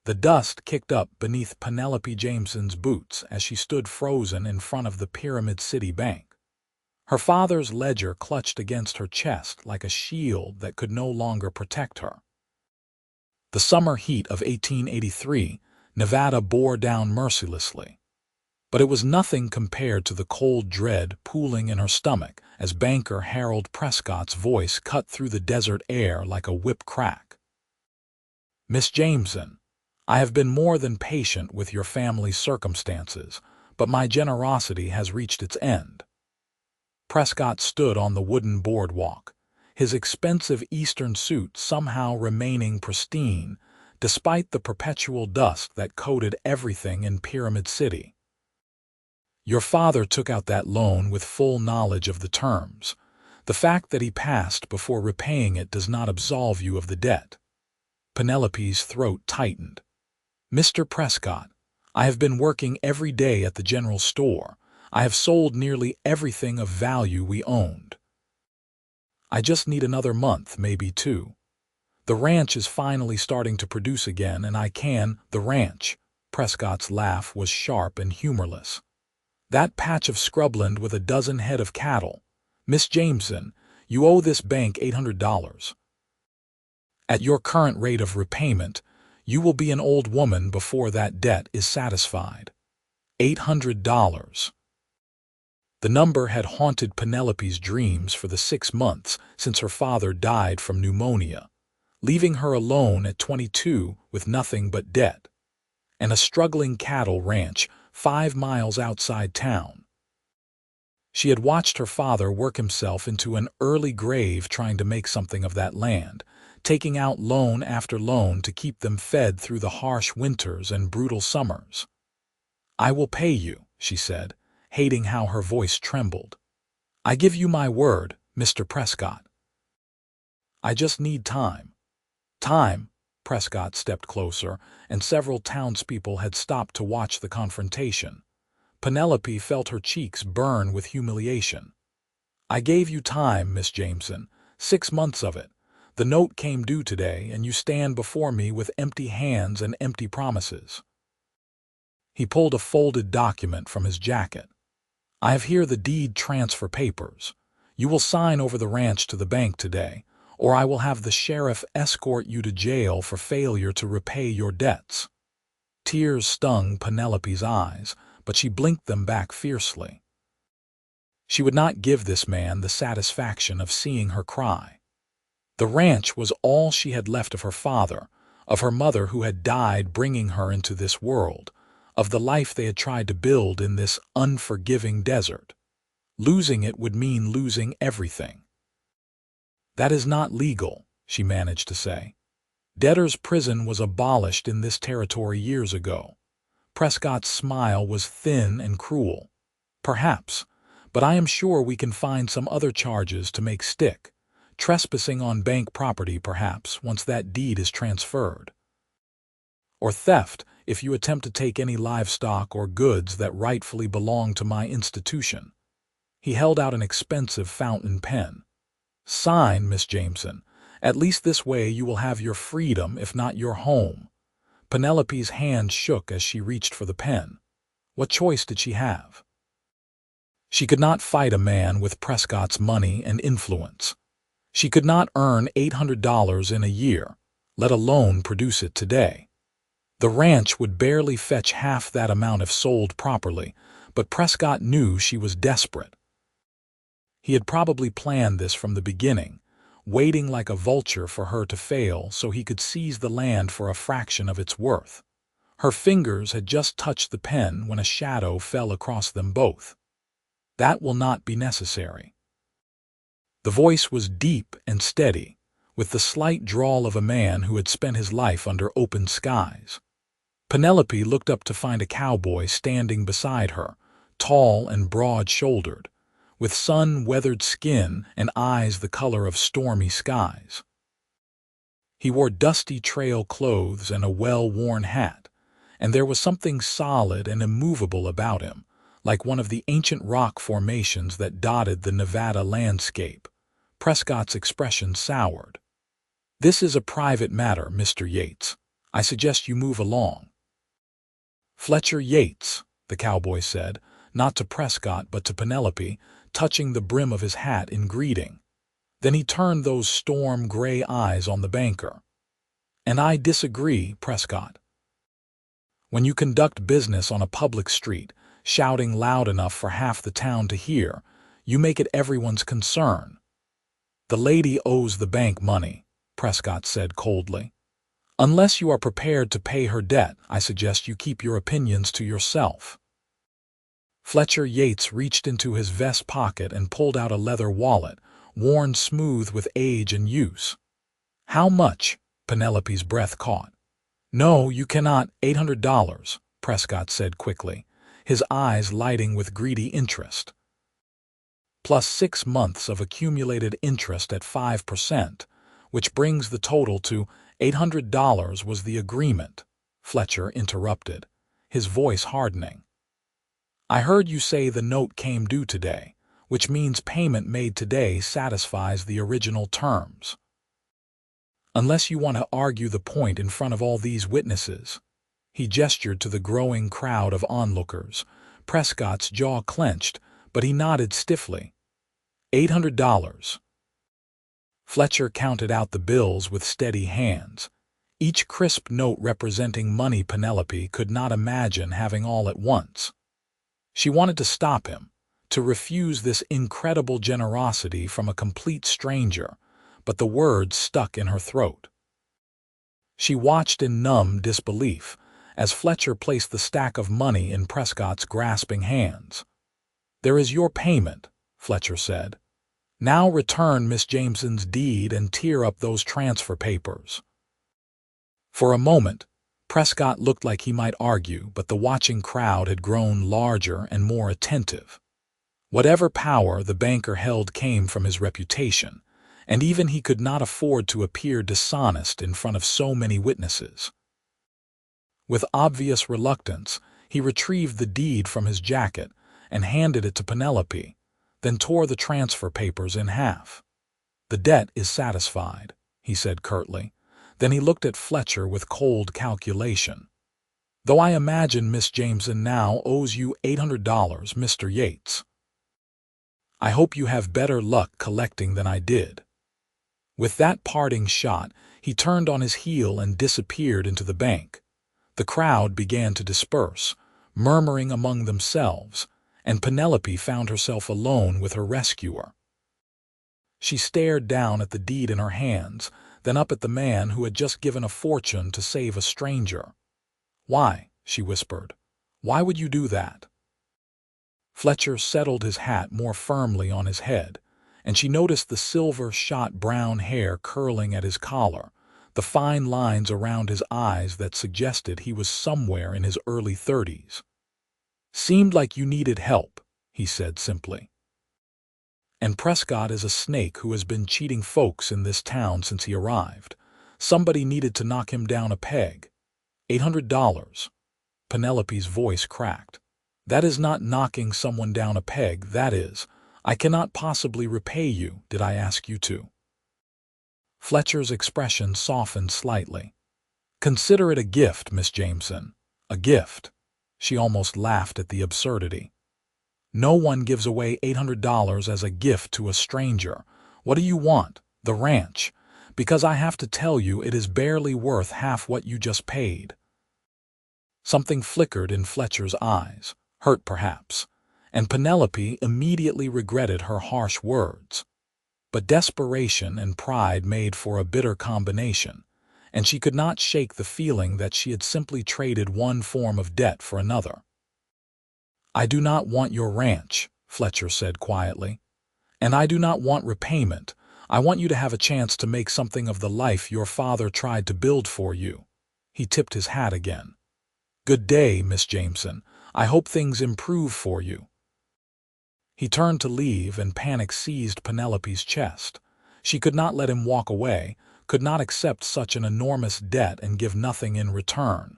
The dust kicked up beneath Penelope Jameson's boots as she stood frozen in front of the Pyramid City Bank. Her father's ledger clutched against her chest like a shield that could no longer protect her. The summer heat of 1883, Nevada bore down mercilessly. But it was nothing compared to the cold dread pooling in her stomach as banker Harold Prescott's voice cut through the desert air like a whip crack. "Miss Jameson, I have been more than patient with your family's circumstances, but my generosity has reached its end." Prescott stood on the wooden boardwalk, his expensive Eastern suit somehow remaining pristine, despite the perpetual dust that coated everything in Pyramid City. "Your father took out that loan with full knowledge of the terms. The fact that he passed before repaying it does not absolve you of the debt." Penelope's throat tightened. "Mr. Prescott, I have been working every day at the general store. I have sold nearly everything of value we owned. I just need another month, maybe two. The ranch is finally starting to produce again, and I can—" "The ranch." Prescott's laugh was sharp and humorless. "That patch of scrubland with a dozen head of cattle. Miss Jameson, you owe this bank $800. At your current rate of repayment, you will be an old woman before that debt is satisfied. $800. The number had haunted Penelope's dreams for the 6 months since her father died from pneumonia, leaving her alone at 22 with nothing but debt, and a struggling cattle ranch 5 miles outside town. She had watched her father work himself into an early grave trying to make something of that land, taking out loan after loan to keep them fed through the harsh winters and brutal summers. "I will pay you," she said, hating how her voice trembled. "I give you my word, Mr. Prescott. I just need time." "Time?" Prescott stepped closer, and several townspeople had stopped to watch the confrontation. Penelope felt her cheeks burn with humiliation. "I gave you time, Miss Jameson, 6 months of it. The note came due today, and you stand before me with empty hands and empty promises." He pulled a folded document from his jacket. "I have here the deed transfer papers. You will sign over the ranch to the bank today, or I will have the sheriff escort you to jail for failure to repay your debts." Tears stung Penelope's eyes, but she blinked them back fiercely. She would not give this man the satisfaction of seeing her cry. The ranch was all she had left of her father, of her mother who had died bringing her into this world, of the life they had tried to build in this unforgiving desert. Losing it would mean losing everything. "That is not legal," she managed to say. "Debtor's prison was abolished in this territory years ago." Prescott's smile was thin and cruel. "Perhaps, but I am sure we can find some other charges to make stick. Trespassing on bank property, perhaps, once that deed is transferred. Or theft, if you attempt to take any livestock or goods that rightfully belong to my institution." He held out an expensive fountain pen. "Sign, Miss Jameson. At least this way you will have your freedom, if not your home." Penelope's hand shook as she reached for the pen. What choice did she have? She could not fight a man with Prescott's money and influence. She could not earn $800 in a year, let alone produce it today. The ranch would barely fetch half that amount if sold properly, but Prescott knew she was desperate. He had probably planned this from the beginning, waiting like a vulture for her to fail so he could seize the land for a fraction of its worth. Her fingers had just touched the pen when a shadow fell across them both. "That will not be necessary." The voice was deep and steady, with the slight drawl of a man who had spent his life under open skies. Penelope looked up to find a cowboy standing beside her, tall and broad-shouldered, with sun-weathered skin and eyes the color of stormy skies. He wore dusty trail clothes and a well-worn hat, and there was something solid and immovable about him, like one of the ancient rock formations that dotted the Nevada landscape. Prescott's expression soured. "This is a private matter, Mr. Yates. I suggest you move along." "Fletcher Yates," the cowboy said, not to Prescott but to Penelope, touching the brim of his hat in greeting. Then he turned those storm-gray eyes on the banker. "And I disagree, Prescott. When you conduct business on a public street, shouting loud enough for half the town to hear, you make it everyone's concern." "The lady owes the bank money," Prescott said coldly. "Unless you are prepared to pay her debt, I suggest you keep your opinions to yourself." Fletcher Yates reached into his vest pocket and pulled out a leather wallet, worn smooth with age and use. "How much?" Penelope's breath caught. "No, you cannot. $800, Prescott said quickly, his eyes lighting with greedy interest. "Plus 6 months of accumulated interest at 5%, which brings the total to $800 was the agreement," Fletcher interrupted, his voice hardening. "I heard you say the note came due today, which means payment made today satisfies the original terms. Unless you want to argue the point in front of all these witnesses." He gestured to the growing crowd of onlookers. Prescott's jaw clenched, but he nodded stiffly. $800. Fletcher counted out the bills with steady hands, each crisp note representing money Penelope could not imagine having all at once. She wanted to stop him, to refuse this incredible generosity from a complete stranger, but the words stuck in her throat. She watched in numb disbelief as Fletcher placed the stack of money in Prescott's grasping hands. "There is your payment," Fletcher said. "Now return Miss Jameson's deed and tear up those transfer papers." For a moment, Prescott looked like he might argue, but the watching crowd had grown larger and more attentive. Whatever power the banker held came from his reputation, and even he could not afford to appear dishonest in front of so many witnesses. With obvious reluctance, he retrieved the deed from his jacket and handed it to Penelope, then tore the transfer papers in half. "The debt is satisfied," he said curtly. Then he looked at Fletcher with cold calculation. "Though I imagine Miss Jameson now owes you $800, Mr. Yates. I hope you have better luck collecting than I did." With that parting shot, he turned on his heel and disappeared into the bank. The crowd began to disperse, murmuring among themselves, and Penelope found herself alone with her rescuer. She stared down at the deed in her hands, then up at the man who had just given a fortune to save a stranger. "Why?" she whispered. "Why would you do that?" Fletcher settled his hat more firmly on his head, and she noticed the silver-shot brown hair curling at his collar, the fine lines around his eyes that suggested he was somewhere in his early 30s. "Seemed like you needed help," he said simply. "And Prescott is a snake who has been cheating folks in this town since he arrived. Somebody needed to knock him down a peg. $800. Penelope's voice cracked. "That is not knocking someone down a peg, that is. I cannot possibly repay you, did I ask you to?" Fletcher's expression softened slightly. "Consider it a gift, Miss Jameson. A gift." She almost laughed at the absurdity. "No one gives away $800 as a gift to a stranger. What do you want? The ranch? Because I have to tell you it is barely worth half what you just paid." Something flickered in Fletcher's eyes, hurt perhaps, and Penelope immediately regretted her harsh words. But desperation and pride made for a bitter combination, and she could not shake the feeling that she had simply traded one form of debt for another. "I do not want your ranch," Fletcher said quietly. "And I do not want repayment. I want you to have a chance to make something of the life your father tried to build for you." He tipped his hat again. "Good day, Miss Jameson. I hope things improve for you." He turned to leave, and panic seized Penelope's chest. She could not let him walk away, could not accept such an enormous debt and give nothing in return.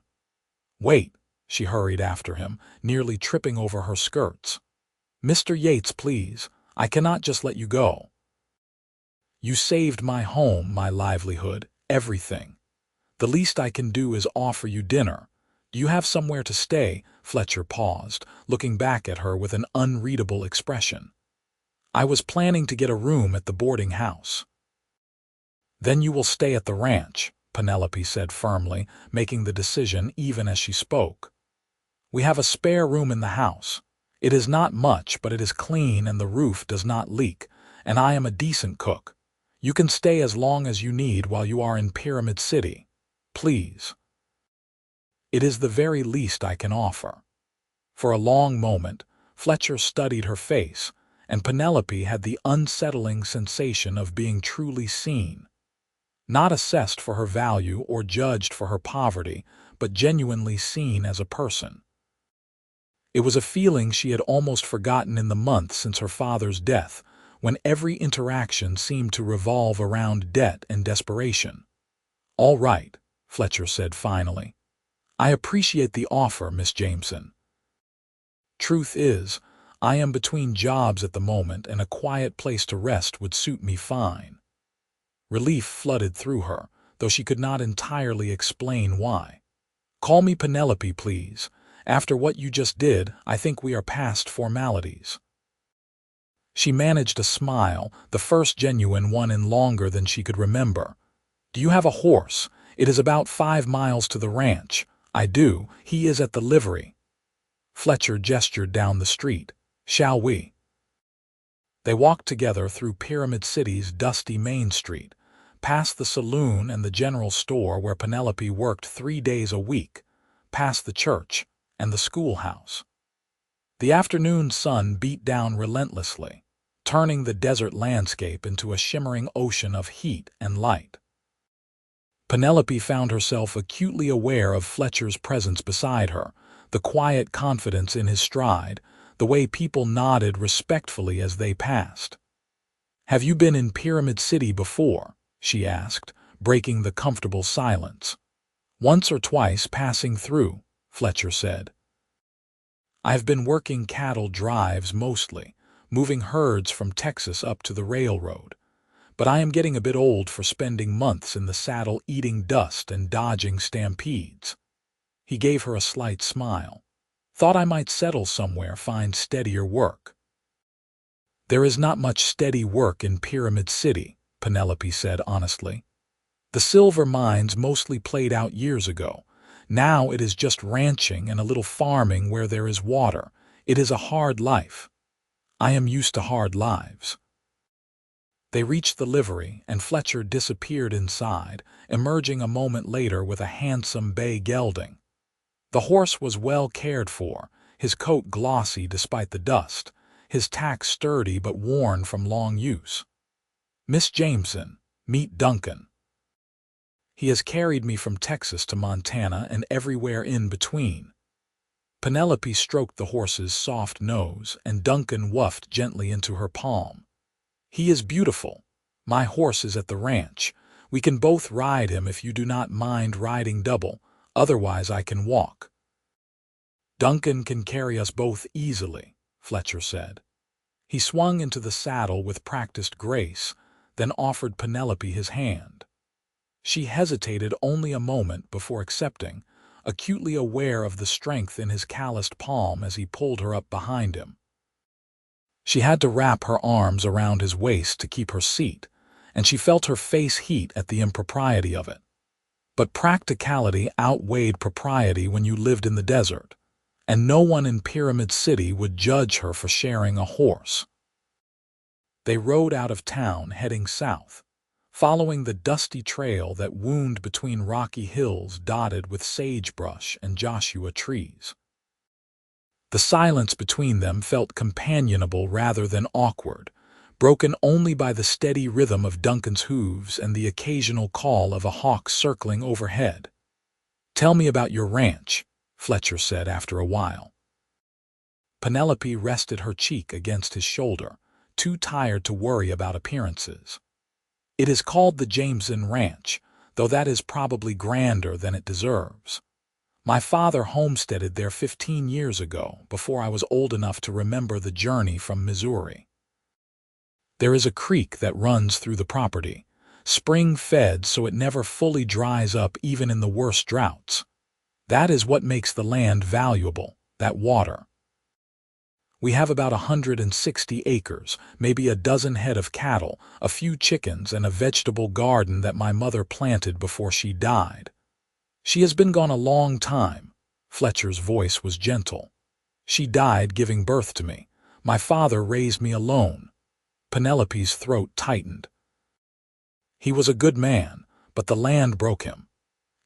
"Wait," she hurried after him, nearly tripping over her skirts. "Mr. Yates, please. I cannot just let you go. You saved my home, my livelihood, everything. The least I can do is offer you dinner. Do you have somewhere to stay?" Fletcher paused, looking back at her with an unreadable expression. "I was planning to get a room at the boarding house." "Then you will stay at the ranch," Penelope said firmly, making the decision even as she spoke. "We have a spare room in the house. It is not much, but it is clean and the roof does not leak, and I am a decent cook. You can stay as long as you need while you are in Pyramid City. Please." "It is the very least I can offer." For a long moment, Fletcher studied her face, and Penelope had the unsettling sensation of being truly seen. Not assessed for her value or judged for her poverty, but genuinely seen as a person. It was a feeling she had almost forgotten in the months since her father's death, when every interaction seemed to revolve around debt and desperation. "All right," Fletcher said finally. "I appreciate the offer, Miss Jameson. Truth is, I am between jobs at the moment and a quiet place to rest would suit me fine." Relief flooded through her, though she could not entirely explain why. "Call me Penelope, please. After what you just did, I think we are past formalities." She managed a smile, the first genuine one in longer than she could remember. "Do you have a horse? It is about 5 miles to the ranch." "I do. He is at the livery." Fletcher gestured down the street. "Shall we?" They walked together through Pyramid City's dusty Main Street, past the saloon and the general store where Penelope worked 3 days a week, past the church and the schoolhouse. The afternoon sun beat down relentlessly, turning the desert landscape into a shimmering ocean of heat and light. Penelope found herself acutely aware of Fletcher's presence beside her, the quiet confidence in his stride, the way people nodded respectfully as they passed. "Have you been in Pyramid City before?" she asked, breaking the comfortable silence. "Once or twice passing through," Fletcher said. "I've been working cattle drives mostly, moving herds from Texas up to the railroad. But I am getting a bit old for spending months in the saddle eating dust and dodging stampedes." He gave her a slight smile. "Thought I might settle somewhere, find steadier work." "There is not much steady work in Pyramid City," Penelope said honestly. "The silver mines mostly played out years ago. Now it is just ranching and a little farming where there is water. It is a hard life. I am used to hard lives." They reached the livery, and Fletcher disappeared inside, emerging a moment later with a handsome bay gelding. The horse was well cared for, his coat glossy despite the dust, his tack sturdy but worn from long use. "Miss Jameson, meet Duncan. He has carried me from Texas to Montana and everywhere in between." Penelope stroked the horse's soft nose, and Duncan whuffed gently into her palm. "He is beautiful. My horse is at the ranch. We can both ride him if you do not mind riding double, otherwise I can walk." "Duncan can carry us both easily," Fletcher said. He swung into the saddle with practiced grace, then offered Penelope his hand. She hesitated only a moment before accepting, acutely aware of the strength in his calloused palm as he pulled her up behind him. She had to wrap her arms around his waist to keep her seat, and she felt her face heat at the impropriety of it. But practicality outweighed propriety when you lived in the desert, and no one in Pyramid City would judge her for sharing a horse. They rode out of town heading south, following the dusty trail that wound between rocky hills dotted with sagebrush and Joshua trees. The silence between them felt companionable rather than awkward, broken only by the steady rhythm of Duncan's hooves and the occasional call of a hawk circling overhead. "Tell me about your ranch," Fletcher said after a while. Penelope rested her cheek against his shoulder, too tired to worry about appearances. "It is called the Jameson Ranch, though that is probably grander than it deserves. My father homesteaded there 15 years ago, before I was old enough to remember the journey from Missouri. There is a creek that runs through the property, spring-fed so it never fully dries up even in the worst droughts. That is what makes the land valuable, that water. We have about 160 acres, maybe a dozen head of cattle, a few chickens, and a vegetable garden that my mother planted before she died. She has been gone a long time. Fletcher's voice was gentle. She died giving birth to me. My father raised me alone. Penelope's throat tightened. He was a good man, but the land broke him.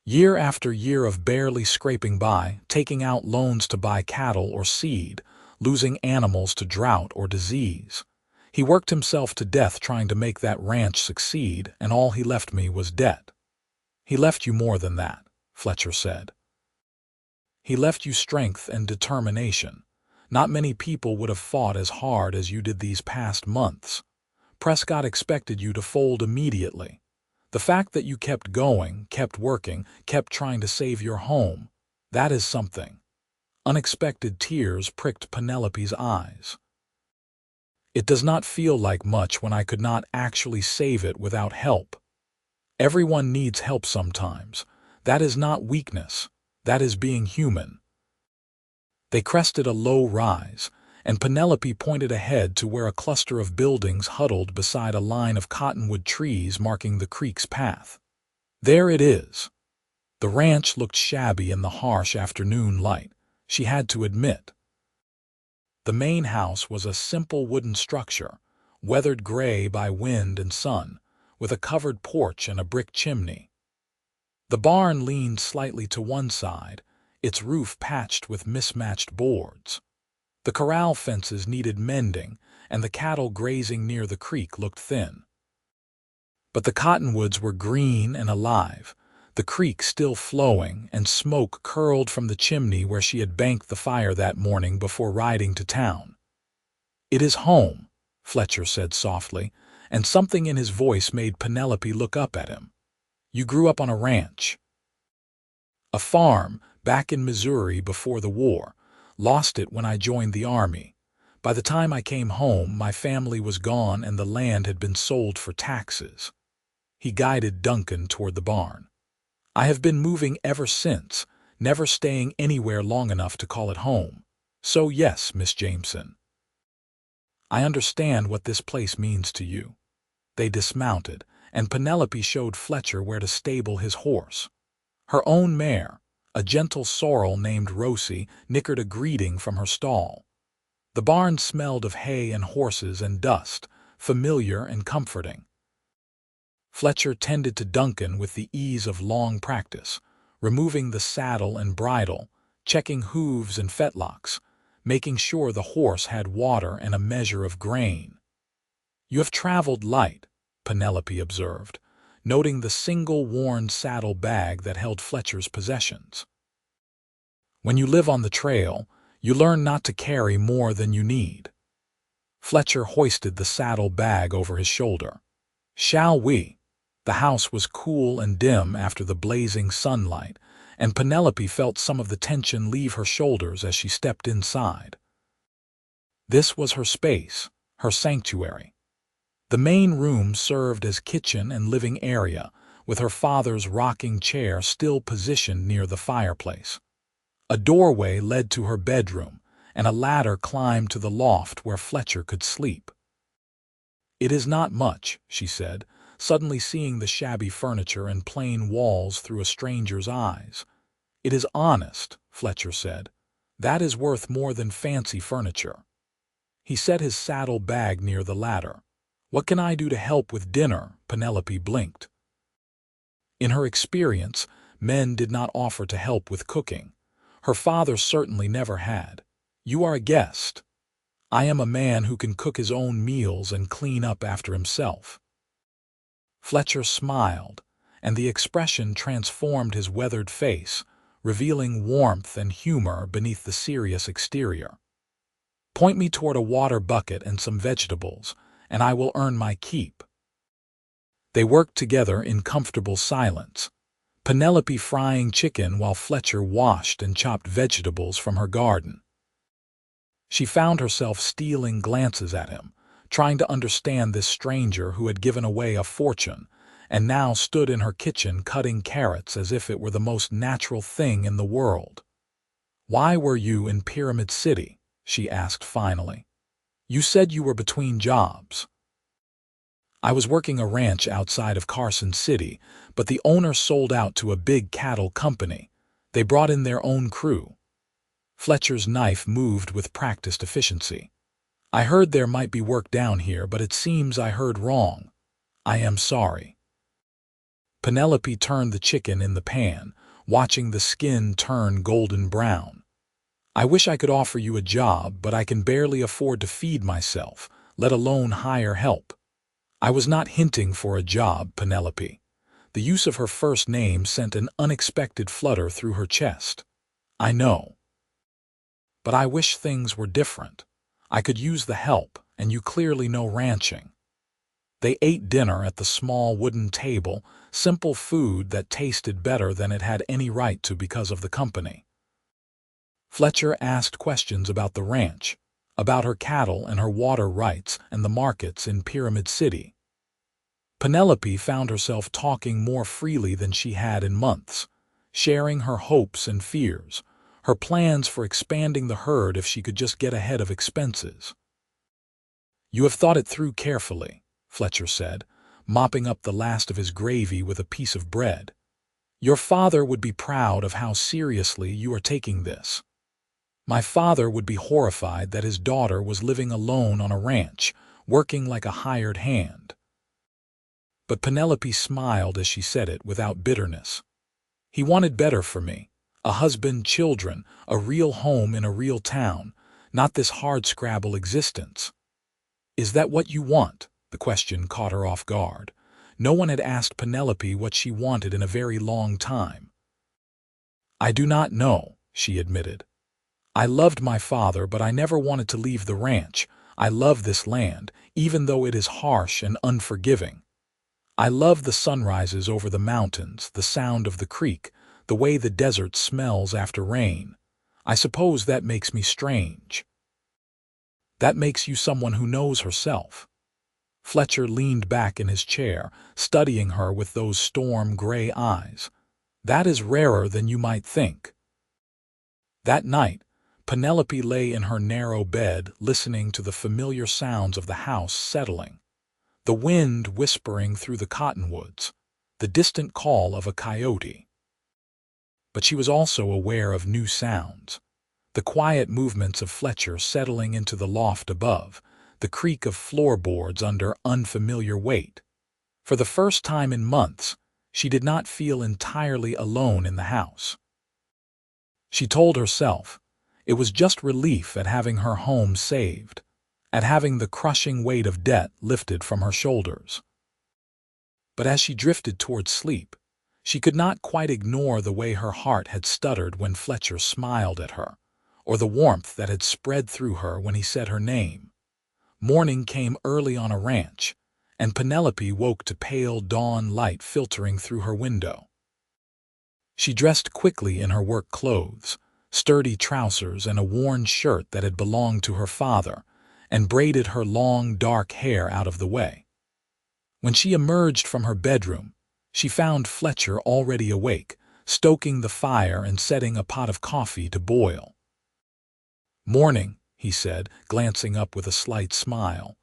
Year after year of barely scraping by, taking out loans to buy cattle or seed, losing animals to drought or disease. He worked himself to death trying to make that ranch succeed, and all he left me was debt. He left you more than that, Fletcher said. He left you strength and determination. Not many people would have fought as hard as you did these past months. Prescott expected you to fold immediately. The fact that you kept going, kept working, kept trying to save your home, that is something. Unexpected tears pricked Penelope's eyes. It does not feel like much when I could not actually save it without help. Everyone needs help sometimes. That is not weakness. That is being human. They crested a low rise, and Penelope pointed ahead to where a cluster of buildings huddled beside a line of cottonwood trees marking the creek's path. There it is. The ranch looked shabby in the harsh afternoon light, she had to admit. The main house was a simple wooden structure, weathered gray by wind and sun, with a covered porch and a brick chimney. The barn leaned slightly to one side, its roof patched with mismatched boards. The corral fences needed mending, and the cattle grazing near the creek looked thin. But the cottonwoods were green and alive, the creek still flowing, and smoke curled from the chimney where she had banked the fire that morning before riding to town. "It is home," Fletcher said softly, and something in his voice made Penelope look up at him. "You grew up on a ranch." "A farm, back in Missouri before the war. Lost it when I joined the Army. By the time I came home, my family was gone and the land had been sold for taxes." He guided Duncan toward the barn. "I have been moving ever since, never staying anywhere long enough to call it home. So yes, Miss Jameson. I understand what this place means to you." They dismounted, and Penelope showed Fletcher where to stable his horse. Her own mare, a gentle sorrel named Rosie, nickered a greeting from her stall. The barn smelled of hay and horses and dust, familiar and comforting. Fletcher tended to Duncan with the ease of long practice, removing the saddle and bridle, checking hooves and fetlocks, making sure the horse had water and a measure of grain. "You have traveled light," Penelope observed, noting the single worn saddle bag that held Fletcher's possessions. "When you live on the trail, you learn not to carry more than you need." Fletcher hoisted the saddle bag over his shoulder. "Shall we?" The house was cool and dim after the blazing sunlight, and Penelope felt some of the tension leave her shoulders as she stepped inside. This was her space, her sanctuary. The main room served as kitchen and living area, with her father's rocking chair still positioned near the fireplace. A doorway led to her bedroom, and a ladder climbed to the loft where Fletcher could sleep. "It is not much," she said, suddenly seeing the shabby furniture and plain walls through a stranger's eyes. "It is honest," Fletcher said. "That is worth more than fancy furniture." He set his saddle bag near the ladder. "What can I do to help with dinner?" Penelope blinked. In her experience, men did not offer to help with cooking. Her father certainly never had. "You are a guest. I am a man who can cook his own meals and clean up after himself." Fletcher smiled, and the expression transformed his weathered face, revealing warmth and humor beneath the serious exterior. "Point me toward a water bucket and some vegetables, and I will earn my keep." They worked together in comfortable silence, Penelope frying chicken while Fletcher washed and chopped vegetables from her garden. She found herself stealing glances at him, trying to understand this stranger who had given away a fortune, and now stood in her kitchen cutting carrots as if it were the most natural thing in the world. "Why were you in Pyramid City?" she asked finally. "You said you were between jobs." "I was working a ranch outside of Carson City, but the owner sold out to a big cattle company. They brought in their own crew." Fletcher's knife moved with practiced efficiency. "I heard there might be work down here, but it seems I heard wrong. I am sorry." Penelope turned the chicken in the pan, watching the skin turn golden brown. "I wish I could offer you a job, but I can barely afford to feed myself, let alone hire help." "I was not hinting for a job, Penelope." The use of her first name sent an unexpected flutter through her chest. "I know. But I wish things were different. I could use the help, and you clearly know ranching." They ate dinner at the small wooden table, simple food that tasted better than it had any right to because of the company. Fletcher asked questions about the ranch, about her cattle and her water rights and the markets in Pyramid City. Penelope found herself talking more freely than she had in months, sharing her hopes and fears, her plans for expanding the herd if she could just get ahead of expenses. "You have thought it through carefully," Fletcher said, mopping up the last of his gravy with a piece of bread. "Your father would be proud of how seriously you are taking this." "My father would be horrified that his daughter was living alone on a ranch, working like a hired hand." But Penelope smiled as she said it without bitterness. "He wanted better for me. A husband, children, a real home in a real town, not this hardscrabble existence." "Is that what you want?" The question caught her off guard. No one had asked Penelope what she wanted in a very long time. "I do not know," she admitted. "I loved my father, but I never wanted to leave the ranch. I love this land, even though it is harsh and unforgiving. I love the sunrises over the mountains, the sound of the creek, the way the desert smells after rain. I suppose that makes me strange." "That makes you someone who knows herself." Fletcher leaned back in his chair, studying her with those storm-gray eyes. "That is rarer than you might think." That night, Penelope lay in her narrow bed listening to the familiar sounds of the house settling. The wind whispering through the cottonwoods, the distant call of a coyote. But she was also aware of new sounds. The quiet movements of Fletcher settling into the loft above, the creak of floorboards under unfamiliar weight. For the first time in months, she did not feel entirely alone in the house. She told herself it was just relief at having her home saved, at having the crushing weight of debt lifted from her shoulders. But as she drifted toward sleep, she could not quite ignore the way her heart had stuttered when Fletcher smiled at her, or the warmth that had spread through her when he said her name. Morning came early on a ranch, and Penelope woke to pale dawn light filtering through her window. She dressed quickly in her work clothes, sturdy trousers and a worn shirt that had belonged to her father, and braided her long, dark hair out of the way. When she emerged from her bedroom, she found Fletcher already awake, stoking the fire and setting a pot of coffee to boil. "Morning," he said, glancing up with a slight smile.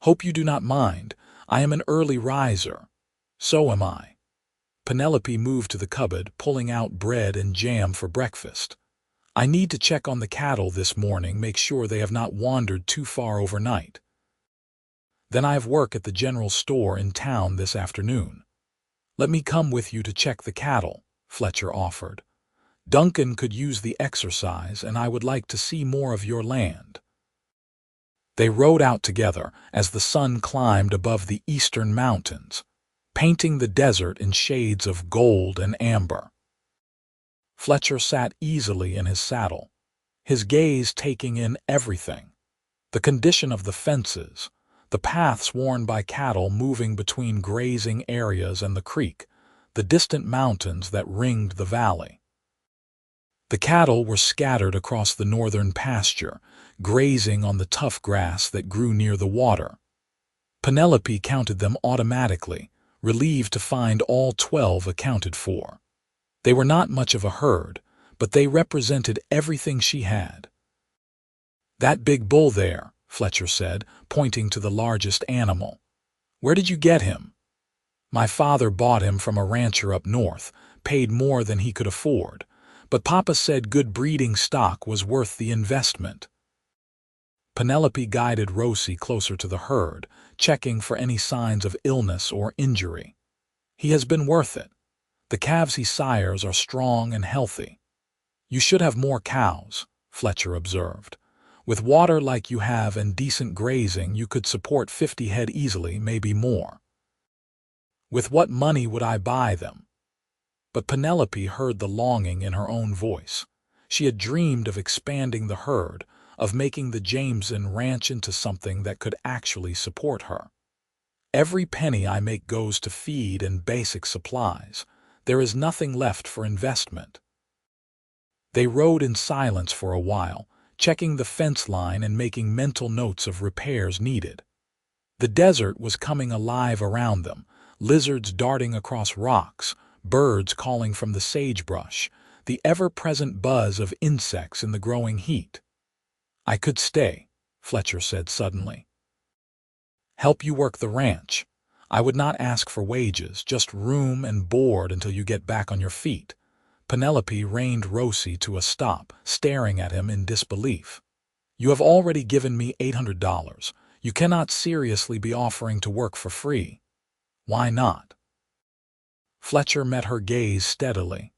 "Hope you do not mind. I am an early riser." "So am I." Penelope moved to the cupboard, pulling out bread and jam for breakfast. "I need to check on the cattle this morning, make sure they have not wandered too far overnight. Then I have work at the general store in town this afternoon." "Let me come with you to check the cattle," Fletcher offered. "Duncan could use the exercise, and I would like to see more of your land." They rode out together as the sun climbed above the eastern mountains, painting the desert in shades of gold and amber. Fletcher sat easily in his saddle, his gaze taking in everything: the condition of the fences, the paths worn by cattle moving between grazing areas and the creek, the distant mountains that ringed the valley. The cattle were scattered across the northern pasture, grazing on the tough grass that grew near the water. Penelope counted them automatically, relieved to find all 12 accounted for. They were not much of a herd, but they represented everything she had. "That big bull there," Fletcher said, pointing to the largest animal. "Where did you get him?" "My father bought him from a rancher up north, paid more than he could afford, but Papa said good breeding stock was worth the investment." Penelope guided Rosie closer to the herd, checking for any signs of illness or injury. "He has been worth it. The calves he sires are strong and healthy." "You should have more cows," Fletcher observed. "With water like you have and decent grazing, you could support 50 head easily, maybe more." "With what money would I buy them?" But Penelope heard the longing in her own voice. She had dreamed of expanding the herd, of making the Jameson ranch into something that could actually support her. "Every penny I make goes to feed and basic supplies. There is nothing left for investment." They rode in silence for a while, checking the fence line and making mental notes of repairs needed. The desert was coming alive around them, lizards darting across rocks, birds calling from the sagebrush, the ever-present buzz of insects in the growing heat. "I could stay," Fletcher said suddenly. "Help you work the ranch. I would not ask for wages, just room and board until you get back on your feet." Penelope reined Rosie to a stop, staring at him in disbelief. "You have already given me $800. You cannot seriously be offering to work for free." "Why not?" Fletcher met her gaze steadily.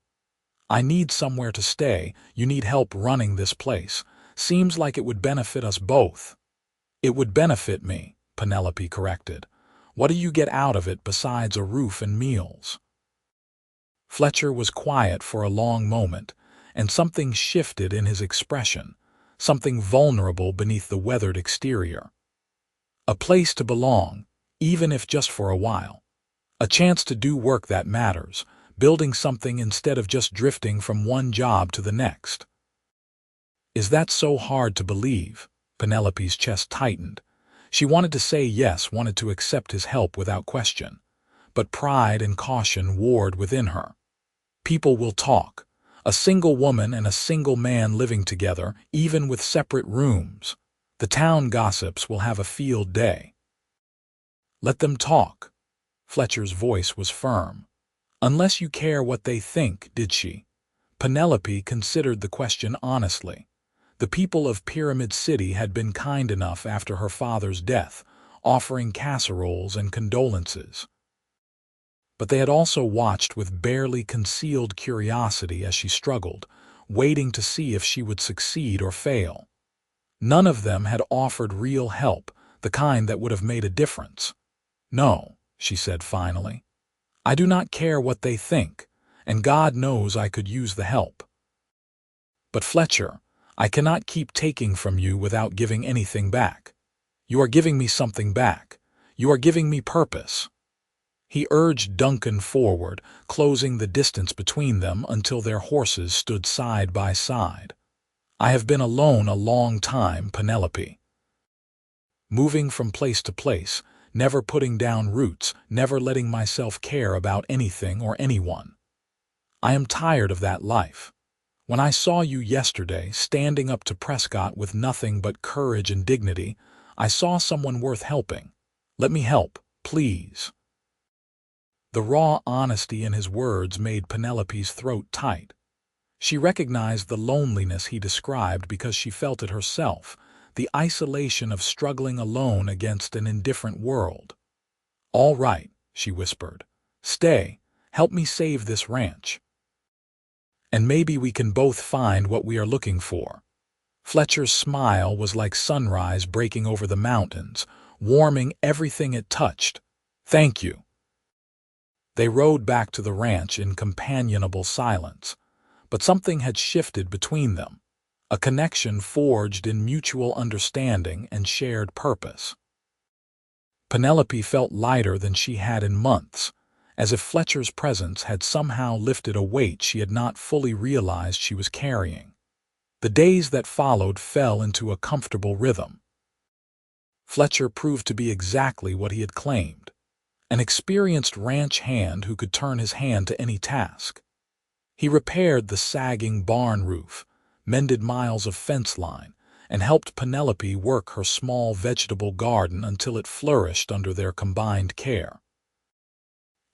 "I need somewhere to stay. You need help running this place. Seems like it would benefit us both." "It would benefit me," Penelope corrected. "What do you get out of it besides a roof and meals?" Fletcher was quiet for a long moment, and something shifted in his expression, something vulnerable beneath the weathered exterior. "A place to belong, even if just for a while. A chance to do work that matters, building something instead of just drifting from one job to the next." "Is that so hard to believe?" Penelope's chest tightened. She wanted to say yes, wanted to accept his help without question, but pride and caution warred within her. "People will talk. A single woman and a single man living together, even with separate rooms. The town gossips will have a field day." "Let them talk." Fletcher's voice was firm. "Unless you care what they think, did she?" Penelope considered the question honestly. The people of Pyramid City had been kind enough after her father's death, offering casseroles and condolences. But they had also watched with barely concealed curiosity as she struggled, waiting to see if she would succeed or fail. None of them had offered real help, the kind that would have made a difference. "No," she said finally. "I do not care what they think, and God knows I could use the help. But Fletcher, I cannot keep taking from you without giving anything back. You are giving me something back. You are giving me purpose." He urged Duncan forward, closing the distance between them until their horses stood side by side. "I have been alone a long time, Penelope. Moving from place to place, never putting down roots, never letting myself care about anything or anyone. I am tired of that life. When I saw you yesterday, standing up to Prescott with nothing but courage and dignity, I saw someone worth helping. Let me help, please." The raw honesty in his words made Penelope's throat tight. She recognized the loneliness he described because she felt it herself, the isolation of struggling alone against an indifferent world. "All right," she whispered. "Stay. Help me save this ranch. And maybe we can both find what we are looking for." Fletcher's smile was like sunrise breaking over the mountains, warming everything it touched. "Thank you." They rode back to the ranch in companionable silence, but something had shifted between them, a connection forged in mutual understanding and shared purpose. Penelope felt lighter than she had in months, as if Fletcher's presence had somehow lifted a weight she had not fully realized she was carrying. The days that followed fell into a comfortable rhythm. Fletcher proved to be exactly what he had claimed, an experienced ranch hand who could turn his hand to any task. He repaired the sagging barn roof, mended miles of fence line, and helped Penelope work her small vegetable garden until it flourished under their combined care.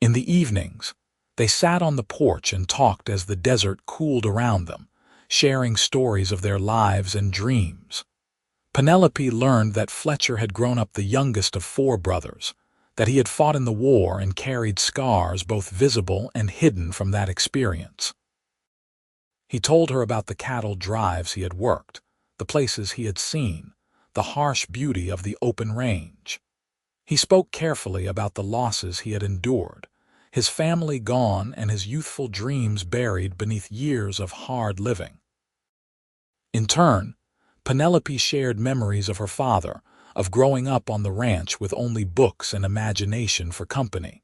In the evenings, they sat on the porch and talked as the desert cooled around them, sharing stories of their lives and dreams. Penelope learned that Fletcher had grown up the youngest of 4 brothers, that he had fought in the war and carried scars both visible and hidden from that experience. He told her about the cattle drives he had worked, the places he had seen, the harsh beauty of the open range. He spoke carefully about the losses he had endured, his family gone and his youthful dreams buried beneath years of hard living. In turn, Penelope shared memories of her father, of growing up on the ranch with only books and imagination for company.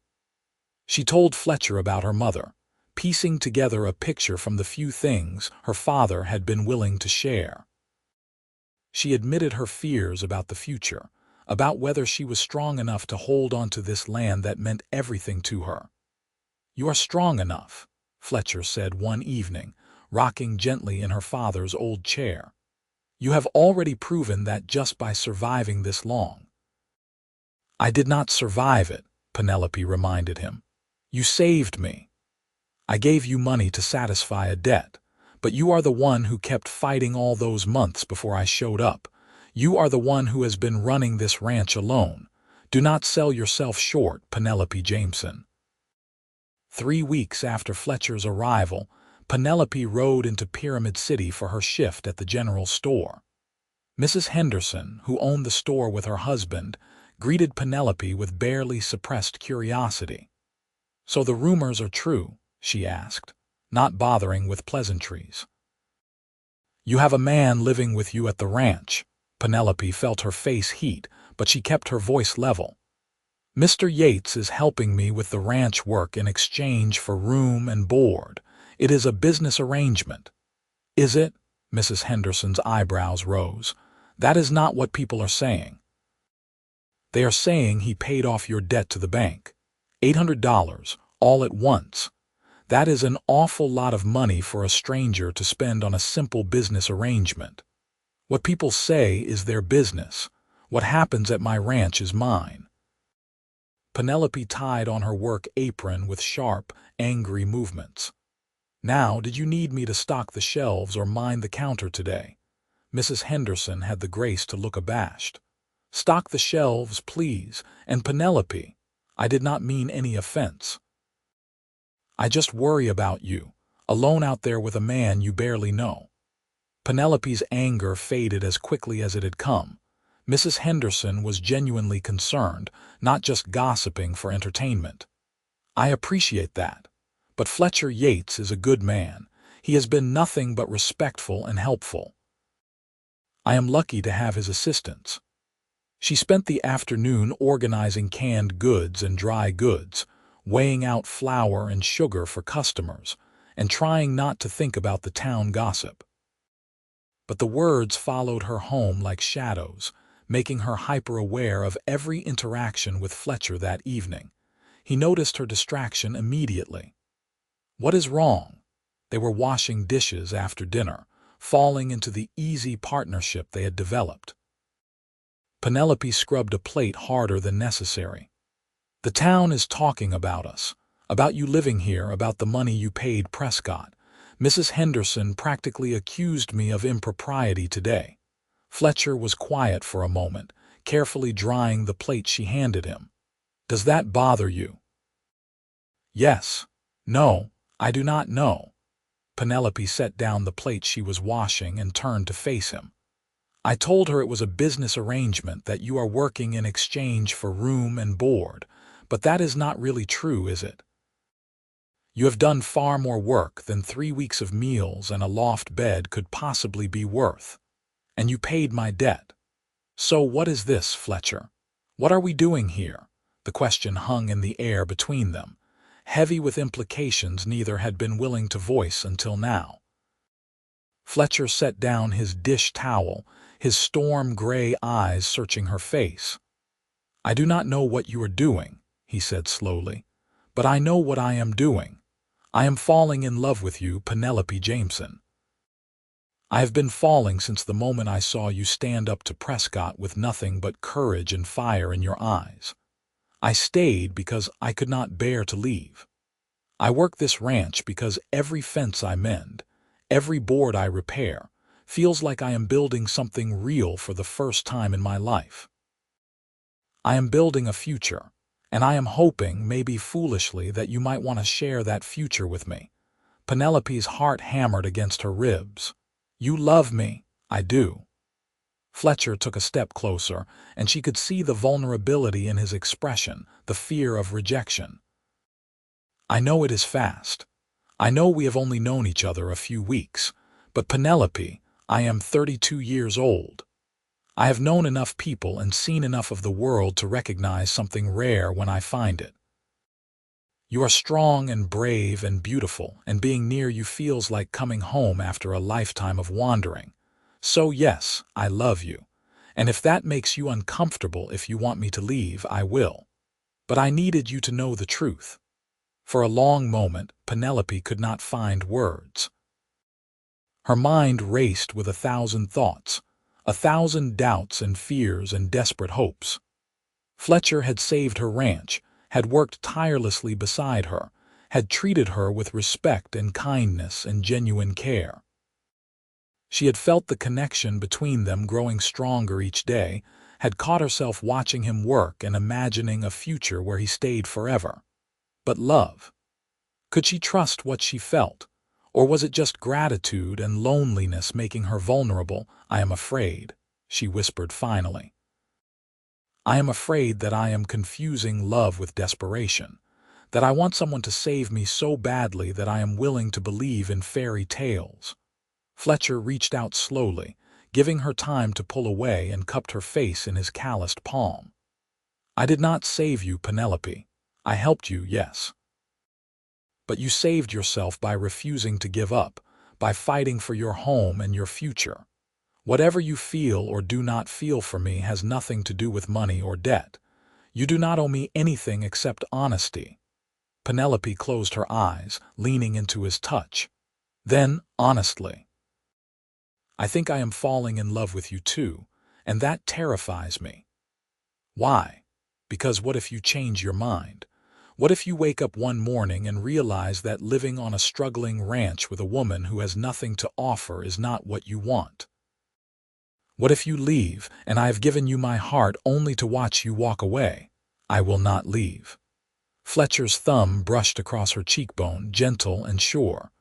She told Fletcher about her mother, piecing together a picture from the few things her father had been willing to share. She admitted her fears about the future, about whether she was strong enough to hold on to this land that meant everything to her. "You are strong enough," Fletcher said one evening, rocking gently in her father's old chair. "You have already proven that just by surviving this long." "I did not survive it," Penelope reminded him. "You saved me. I gave you money to satisfy a debt, but you are the one who kept fighting all those months before I showed up. You are the one who has been running this ranch alone. Do not sell yourself short, Penelope Jameson." 3 weeks after Fletcher's arrival, Penelope rode into Pyramid City for her shift at the general store. Mrs. Henderson, who owned the store with her husband, greeted Penelope with barely suppressed curiosity. "So the rumors are true?" she asked, not bothering with pleasantries. "You have a man living with you at the ranch." Penelope felt her face heat, but she kept her voice level. "Mr. Yates is helping me with the ranch work in exchange for room and board. It is a business arrangement." "Is it?" Mrs. Henderson's eyebrows rose. "That is not what people are saying." "They are saying he paid off your debt to the bank. $800, all at once. That is an awful lot of money for a stranger to spend on a simple business arrangement. What people say is their business. What happens at my ranch is mine." Penelope tied on her work apron with sharp, angry movements. "Now, did you need me to stock the shelves or mind the counter today?" Mrs. Henderson had the grace to look abashed. "Stock the shelves, please, and Penelope, I did not mean any offense. I just worry about you, alone out there with a man you barely know." Penelope's anger faded as quickly as it had come. Mrs. Henderson was genuinely concerned, not just gossiping for entertainment. "I appreciate that. But Fletcher Yates is a good man. He has been nothing but respectful and helpful. I am lucky to have his assistance." She spent the afternoon organizing canned goods and dry goods, weighing out flour and sugar for customers, and trying not to think about the town gossip. But the words followed her home like shadows, making her hyper-aware of every interaction with Fletcher that evening. He noticed her distraction immediately. "What is wrong?" They were washing dishes after dinner, falling into the easy partnership they had developed. Penelope scrubbed a plate harder than necessary. "The town is talking about us, about you living here, about the money you paid Prescott. Mrs. Henderson practically accused me of impropriety today." Fletcher was quiet for a moment, carefully drying the plate she handed him. "Does that bother you?" "Yes. No, I do not know." Penelope set down the plate she was washing and turned to face him. "I told her it was a business arrangement, that you are working in exchange for room and board, but that is not really true, is it? You have done far more work than 3 weeks of meals and a loft bed could possibly be worth. And you paid my debt. So what is this, Fletcher? What are we doing here?" The question hung in the air between them, heavy with implications neither had been willing to voice until now. Fletcher set down his dish towel, his storm-gray eyes searching her face. "I do not know what you are doing," he said slowly, "but I know what I am doing. I am falling in love with you, Penelope Jameson. I have been falling since the moment I saw you stand up to Prescott with nothing but courage and fire in your eyes. I stayed because I could not bear to leave. I work this ranch because every fence I mend, every board I repair, feels like I am building something real for the first time in my life. I am building a future, and I am hoping, maybe foolishly, that you might want to share that future with me." Penelope's heart hammered against her ribs. "You love me." "I do." Fletcher took a step closer, and she could see the vulnerability in his expression, the fear of rejection. "I know it is fast. I know we have only known each other a few weeks, but Penelope, I am 32 years old. I have known enough people and seen enough of the world to recognize something rare when I find it. You are strong and brave and beautiful, and being near you feels like coming home after a lifetime of wandering. So yes, I love you, and if that makes you uncomfortable, if you want me to leave, I will. But I needed you to know the truth." For a long moment, Penelope could not find words. Her mind raced with 1,000 thoughts, 1,000 doubts and fears and desperate hopes. Fletcher had saved her ranch, had worked tirelessly beside her, had treated her with respect and kindness and genuine care. She had felt the connection between them growing stronger each day, had caught herself watching him work and imagining a future where he stayed forever. But love? Could she trust what she felt? Or was it just gratitude and loneliness making her vulnerable? "I am afraid," she whispered finally. "I am afraid that I am confusing love with desperation, that I want someone to save me so badly that I am willing to believe in fairy tales." Fletcher reached out slowly, giving her time to pull away, and cupped her face in his calloused palm. "I did not save you, Penelope. I helped you, yes. But you saved yourself by refusing to give up, by fighting for your home and your future. Whatever you feel or do not feel for me has nothing to do with money or debt. You do not owe me anything except honesty." Penelope closed her eyes, leaning into his touch. Then, honestly, "I think I am falling in love with you too, and that terrifies me." "Why?" "Because what if you change your mind? What if you wake up one morning and realize that living on a struggling ranch with a woman who has nothing to offer is not what you want? What if you leave, and I have given you my heart only to watch you walk away?" "I will not leave." Fletcher's thumb brushed across her cheekbone, gentle and sure.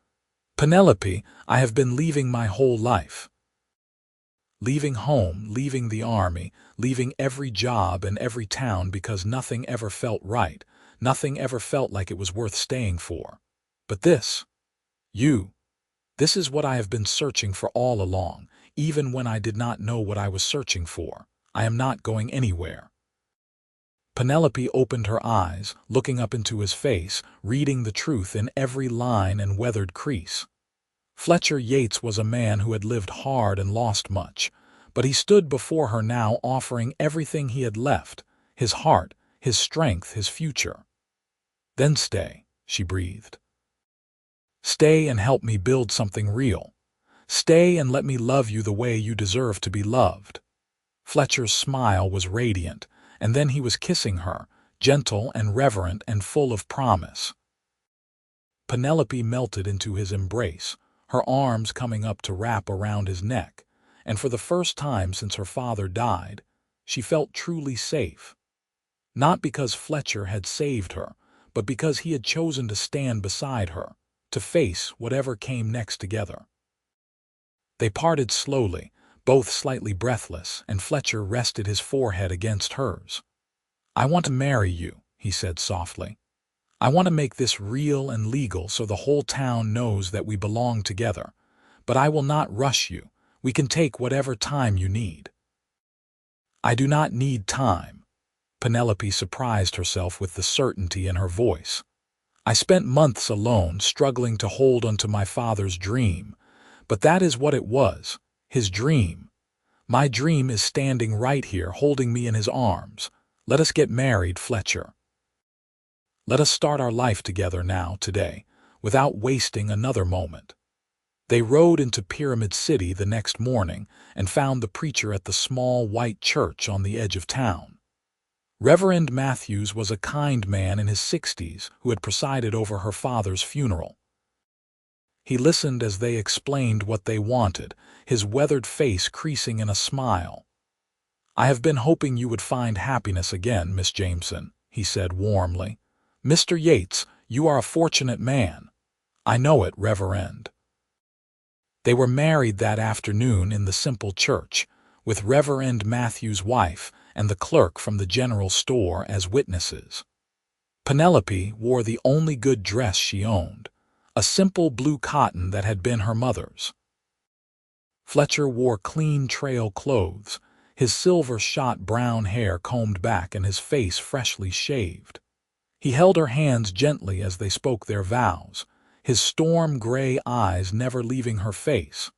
"Penelope, I have been leaving my whole life. Leaving home, leaving the army, leaving every job and every town because nothing ever felt right, nothing ever felt like it was worth staying for. But this, this is what I have been searching for all along, even when I did not know what I was searching for. I am not going anywhere." Penelope opened her eyes, looking up into his face, reading the truth in every line and weathered crease. Fletcher Yates was a man who had lived hard and lost much, but he stood before her now offering everything he had left, his heart, his strength, his future. "Then stay," she breathed. "Stay and help me build something real. Stay and let me love you the way you deserve to be loved." Fletcher's smile was radiant, and then he was kissing her, gentle and reverent and full of promise. Penelope melted into his embrace, her arms coming up to wrap around his neck, and for the first time since her father died, she felt truly safe. Not because Fletcher had saved her, but because he had chosen to stand beside her, to face whatever came next together. They parted slowly, both slightly breathless, and Fletcher rested his forehead against hers. "I want to marry you," he said softly. "I want to make this real and legal so the whole town knows that we belong together. But I will not rush you. We can take whatever time you need." "I do not need time." Penelope surprised herself with the certainty in her voice. "I spent months alone, struggling to hold onto my father's dream. But that is what it was, his dream. My dream is standing right here, holding me in his arms. Let us get married, Fletcher." Let us start our life together now, today, without wasting another moment." They rode into Pyramid City the next morning and found the preacher at the small white church on the edge of town. Reverend Matthews was a kind man in his 60s who had presided over her father's funeral. He listened as they explained what they wanted, his weathered face creasing in a smile. "I have been hoping you would find happiness again, Miss Jameson," he said warmly. "Mr. Yates, you are a fortunate man." "I know it, Reverend." They were married that afternoon in the simple church, with Reverend Matthews' wife and the clerk from the general store as witnesses. Penelope wore the only good dress she owned, a simple blue cotton that had been her mother's. Fletcher wore clean trail clothes, his silver-shot brown hair combed back and his face freshly shaved. He held her hands gently as they spoke their vows, his storm-gray eyes never leaving her face.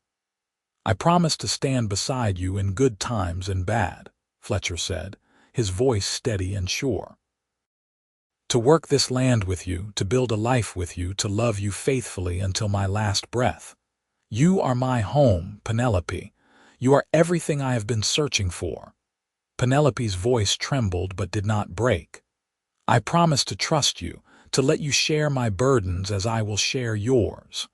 "I promise to stand beside you in good times and bad," Fletcher said, his voice steady and sure. "To work this land with you, to build a life with you, to love you faithfully until my last breath. You are my home, Penelope. You are everything I have been searching for." Penelope's voice trembled but did not break. "I promise to trust you, to let you share my burdens as I will share yours.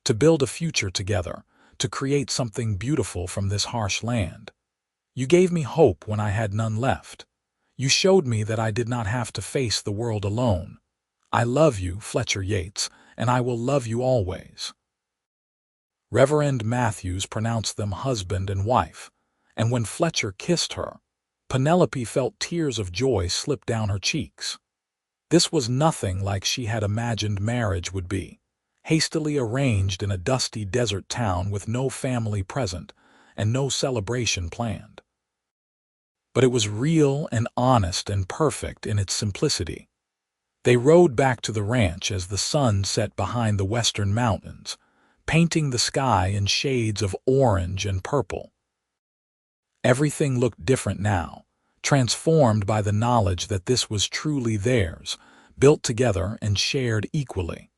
To build a future together, to create something beautiful from this harsh land. You gave me hope when I had none left. You showed me that I did not have to face the world alone. I love you, Fletcher Yates, and I will love you always." Reverend Matthews pronounced them husband and wife, and when Fletcher kissed her, Penelope felt tears of joy slip down her cheeks. This was nothing like she had imagined marriage would be, hastily arranged in a dusty desert town with no family present and no celebration planned. But it was real and honest and perfect in its simplicity. They rode back to the ranch as the sun set behind the western mountains, painting the sky in shades of orange and purple. Everything looked different now, transformed by the knowledge that this was truly theirs, built together and shared equally.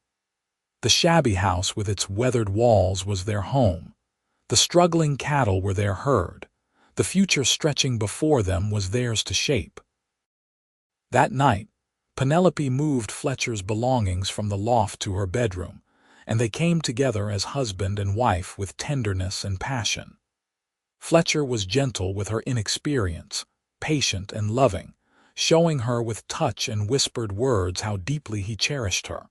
The shabby house with its weathered walls was their home. The struggling cattle were their herd. The future stretching before them was theirs to shape. That night, Penelope moved Fletcher's belongings from the loft to her bedroom, and they came together as husband and wife with tenderness and passion. Fletcher was gentle with her inexperience, patient and loving, showing her with touch and whispered words how deeply he cherished her.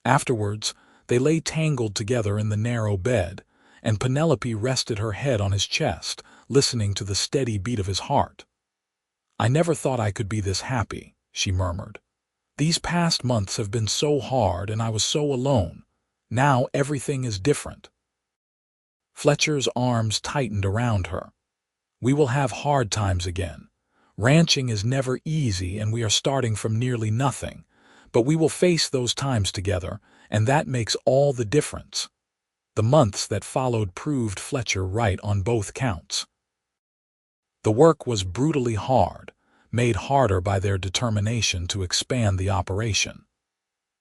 Afterwards, they lay tangled together in the narrow bed, and Penelope rested her head on his chest, listening to the steady beat of his heart. "I never thought I could be this happy," she murmured. "These past months have been so hard and I was so alone. Now everything is different." Fletcher's arms tightened around her. "We will have hard times again. Ranching is never easy and we are starting from nearly nothing, but we will face those times together, and that makes all the difference." The months that followed proved Fletcher right on both counts. The work was brutally hard, made harder by their determination to expand the operation.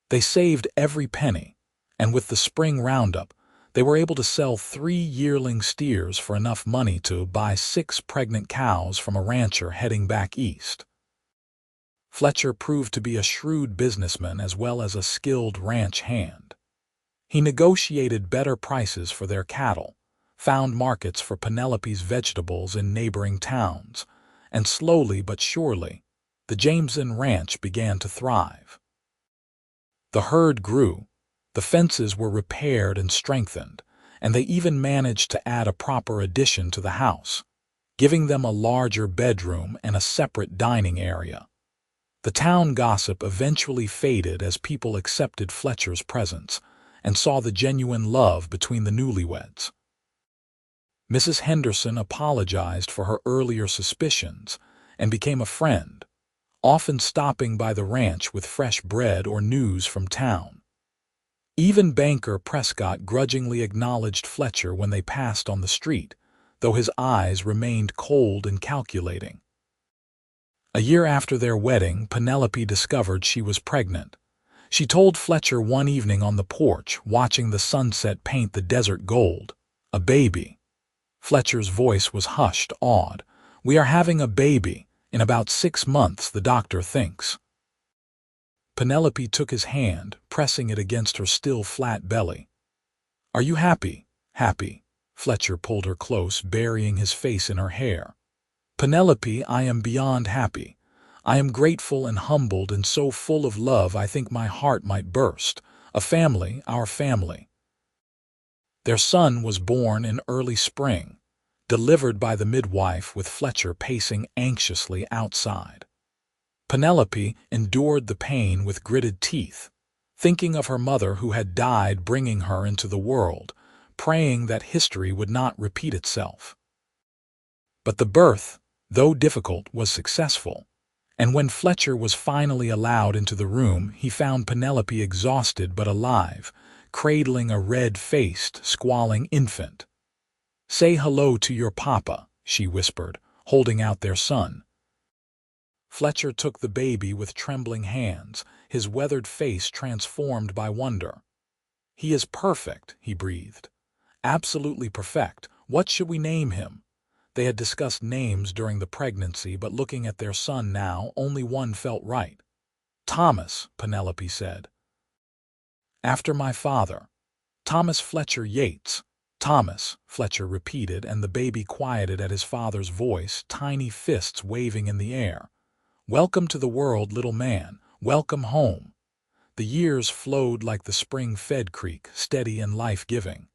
They saved every penny, and with the spring roundup, they were able to sell 3 yearling steers for enough money to buy 6 pregnant cows from a rancher heading back east. Fletcher proved to be a shrewd businessman as well as a skilled ranch hand. He negotiated better prices for their cattle, found markets for Penelope's vegetables in neighboring towns, and slowly but surely, the Jameson ranch began to thrive. The herd grew, the fences were repaired and strengthened, and they even managed to add a proper addition to the house, giving them a larger bedroom and a separate dining area. The town gossip eventually faded as people accepted Fletcher's presence and saw the genuine love between the newlyweds. Mrs. Henderson apologized for her earlier suspicions and became a friend, often stopping by the ranch with fresh bread or news from town. Even banker Prescott grudgingly acknowledged Fletcher when they passed on the street, though his eyes remained cold and calculating. A year after their wedding, Penelope discovered she was pregnant. She told Fletcher one evening on the porch, watching the sunset paint the desert gold. "A baby." Fletcher's voice was hushed, awed. "We are having a baby. In about 6 months, the doctor thinks." Penelope took his hand, pressing it against her still flat belly. "Are you happy?" "Happy." Fletcher pulled her close, burying his face in her hair. "Penelope, I am beyond happy. I am grateful and humbled and so full of love I think my heart might burst. A family, our family." Their son was born in early spring, delivered by the midwife with Fletcher pacing anxiously outside. Penelope endured the pain with gritted teeth, thinking of her mother who had died bringing her into the world, praying that history would not repeat itself. But the birth, though difficult, was successful, and when Fletcher was finally allowed into the room, he found Penelope exhausted but alive, cradling a red-faced, squalling infant. "Say hello to your papa," she whispered, holding out their son. Fletcher took the baby with trembling hands, his weathered face transformed by wonder. "He is perfect," he breathed. "Absolutely perfect. What should we name him?" They had discussed names during the pregnancy, but looking at their son now, only one felt right. "Thomas," Penelope said. "After my father. Thomas Fletcher Yates." "Thomas," Fletcher repeated, and the baby quieted at his father's voice, tiny fists waving in the air. "Welcome to the world, little man. Welcome home." The years flowed like the spring-fed creek, steady and life-giving.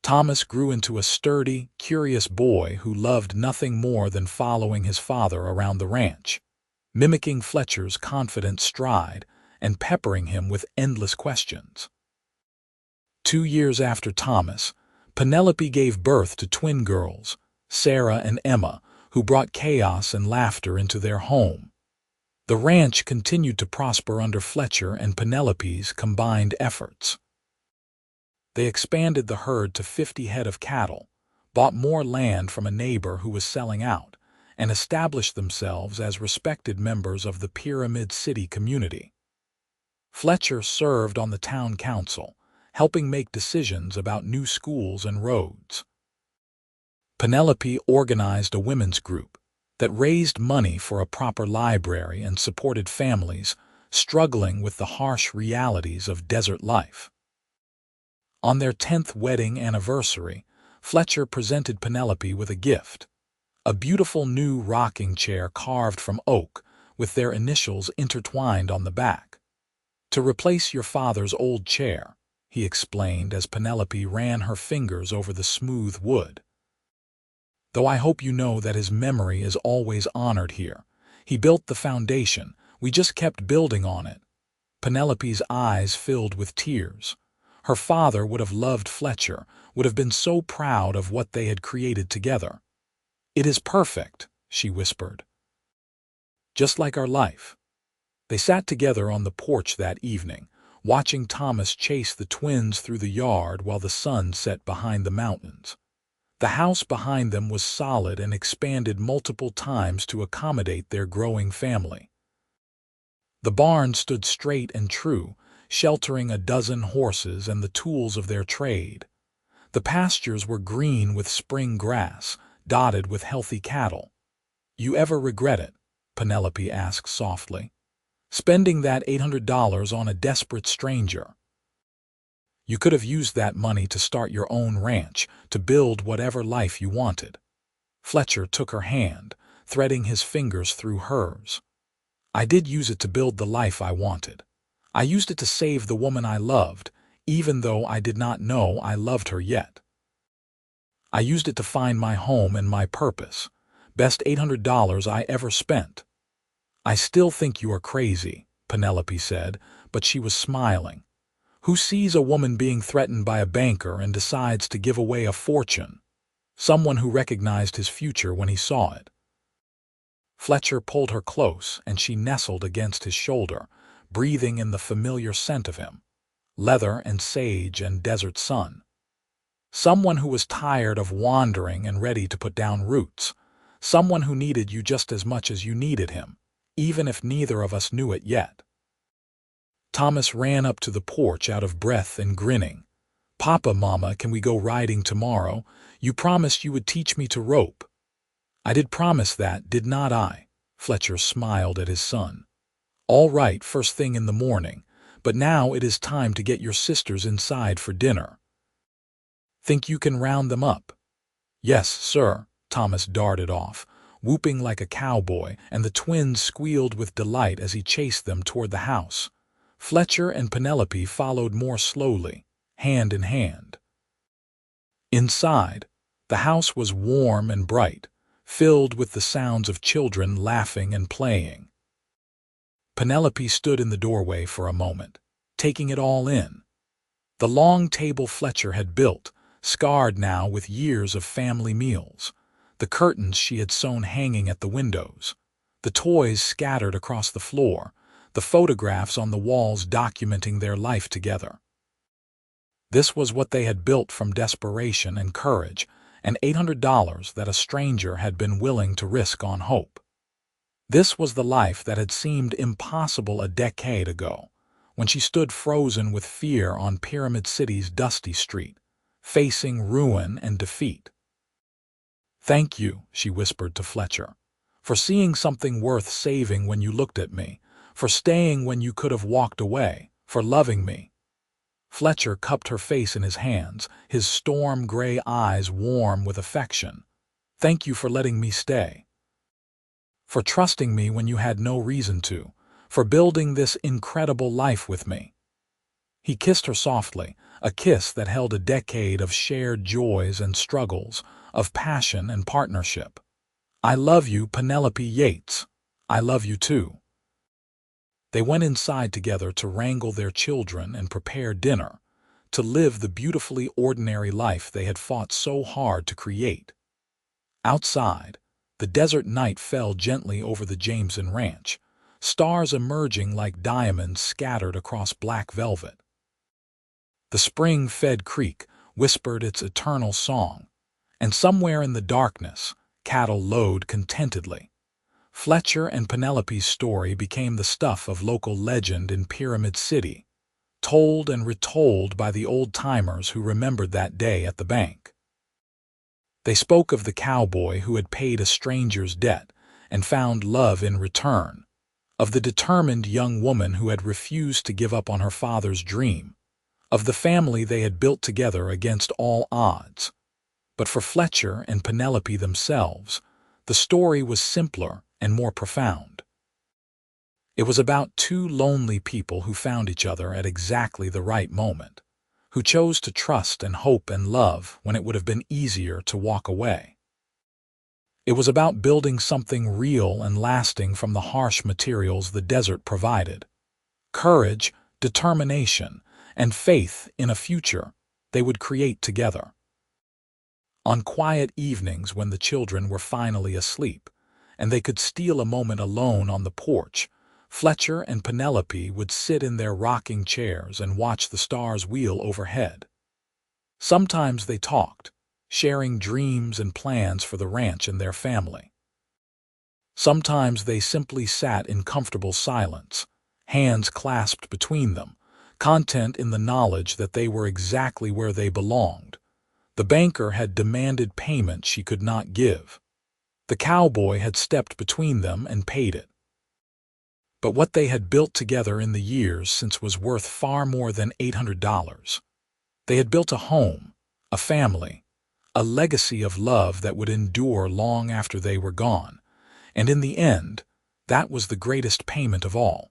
Thomas grew into a sturdy, curious boy who loved nothing more than following his father around the ranch, mimicking Fletcher's confident stride and peppering him with endless questions. 2 years after Thomas, Penelope gave birth to twin girls, Sarah and Emma, who brought chaos and laughter into their home. The ranch continued to prosper under Fletcher and Penelope's combined efforts. They expanded the herd to 50 head of cattle, bought more land from a neighbor who was selling out, and established themselves as respected members of the Pyramid City community. Fletcher served on the town council, helping make decisions about new schools and roads. Penelope organized a women's group that raised money for a proper library and supported families struggling with the harsh realities of desert life. On their 10th wedding anniversary, Fletcher presented Penelope with a gift, a beautiful new rocking chair carved from oak with their initials intertwined on the back. "To replace your father's old chair," he explained as Penelope ran her fingers over the smooth wood. "Though I hope you know that his memory is always honored here. He built the foundation. We just kept building on it." Penelope's eyes filled with tears. Her father would have loved Fletcher, would have been so proud of what they had created together. "It is perfect," she whispered. "Just like our life." They sat together on the porch that evening, watching Thomas chase the twins through the yard while the sun set behind the mountains. The house behind them was solid and expanded multiple times to accommodate their growing family. The barn stood straight and true, sheltering a dozen horses and the tools of their trade. The pastures were green with spring grass, dotted with healthy cattle. "You ever regret it?" Penelope asked softly. "Spending that $800 on a desperate stranger?" "You could have used that money to start your own ranch, to build whatever life you wanted." Fletcher took her hand, threading his fingers through hers. "I did use it to build the life I wanted. I used it to save the woman I loved, even though I did not know I loved her yet. I used it to find my home and my purpose. Best $800 I ever spent." "I still think you are crazy," Penelope said, but she was smiling. "Who sees a woman being threatened by a banker and decides to give away a fortune?" Someone who recognized his future when he saw it. Fletcher pulled her close, and she nestled against his shoulder, breathing in the familiar scent of him, leather and sage and desert sun. Someone who was tired of wandering and ready to put down roots. someone who needed you just as much as you needed him, even if neither of us knew it yet. Thomas ran up to the porch out of breath and grinning. "Papa, Mama, can we go riding tomorrow? You promised you would teach me to rope." "I did promise that, did not I?" Fletcher smiled at his son. "All right, first thing in the morning, but now it is time to get your sisters inside for dinner. Think you can round them up?" "Yes, sir." Thomas darted off, whooping like a cowboy, and the twins squealed with delight as he chased them toward the house. Fletcher and Penelope followed more slowly, hand in hand. Inside, the house was warm and bright, filled with the sounds of children laughing and playing. Penelope stood in the doorway for a moment, taking it all in. The long table Fletcher had built, scarred now with years of family meals, the curtains she had sewn hanging at the windows, the toys scattered across the floor, the photographs on the walls documenting their life together. This was what they had built from desperation and courage, and $800 that a stranger had been willing to risk on hope. This was the life that had seemed impossible a decade ago, when she stood frozen with fear on Pyramid City's dusty street, facing ruin and defeat. "Thank you," she whispered to Fletcher, "for seeing something worth saving when you looked at me, for staying when you could have walked away, for loving me." Fletcher cupped her face in his hands, his storm-gray eyes warm with affection. "Thank you for letting me stay. For trusting me when you had no reason to, for building this incredible life with me." He kissed her softly, a kiss that held a decade of shared joys and struggles, of passion and partnership. "I love you, Penelope Yates. I love you too." They went inside together to wrangle their children and prepare dinner, to live the beautifully ordinary life they had fought so hard to create. Outside, the desert night fell gently over the Jameson ranch, stars emerging like diamonds scattered across black velvet. The spring-fed creek whispered its eternal song, and somewhere in the darkness, cattle lowed contentedly. Fletcher and Penelope's story became the stuff of local legend in Pyramid City, told and retold by the old-timers who remembered that day at the bank. They spoke of the cowboy who had paid a stranger's debt and found love in return, of the determined young woman who had refused to give up on her father's dream, of the family they had built together against all odds. But for Fletcher and Penelope themselves, the story was simpler and more profound. It was about two lonely people who found each other at exactly the right moment, who chose to trust and hope and love when it would have been easier to walk away. It was about building something real and lasting from the harsh materials the desert provided. Courage, determination, and faith in a future they would create together. On quiet evenings when the children were finally asleep, and they could steal a moment alone on the porch, Fletcher and Penelope would sit in their rocking chairs and watch the stars wheel overhead. Sometimes they talked, sharing dreams and plans for the ranch and their family. Sometimes they simply sat in comfortable silence, hands clasped between them, content in the knowledge that they were exactly where they belonged. The banker had demanded payment she could not give. The cowboy had stepped between them and paid it. But what they had built together in the years since was worth far more than $800. They had built a home, a family, a legacy of love that would endure long after they were gone, and in the end, that was the greatest payment of all.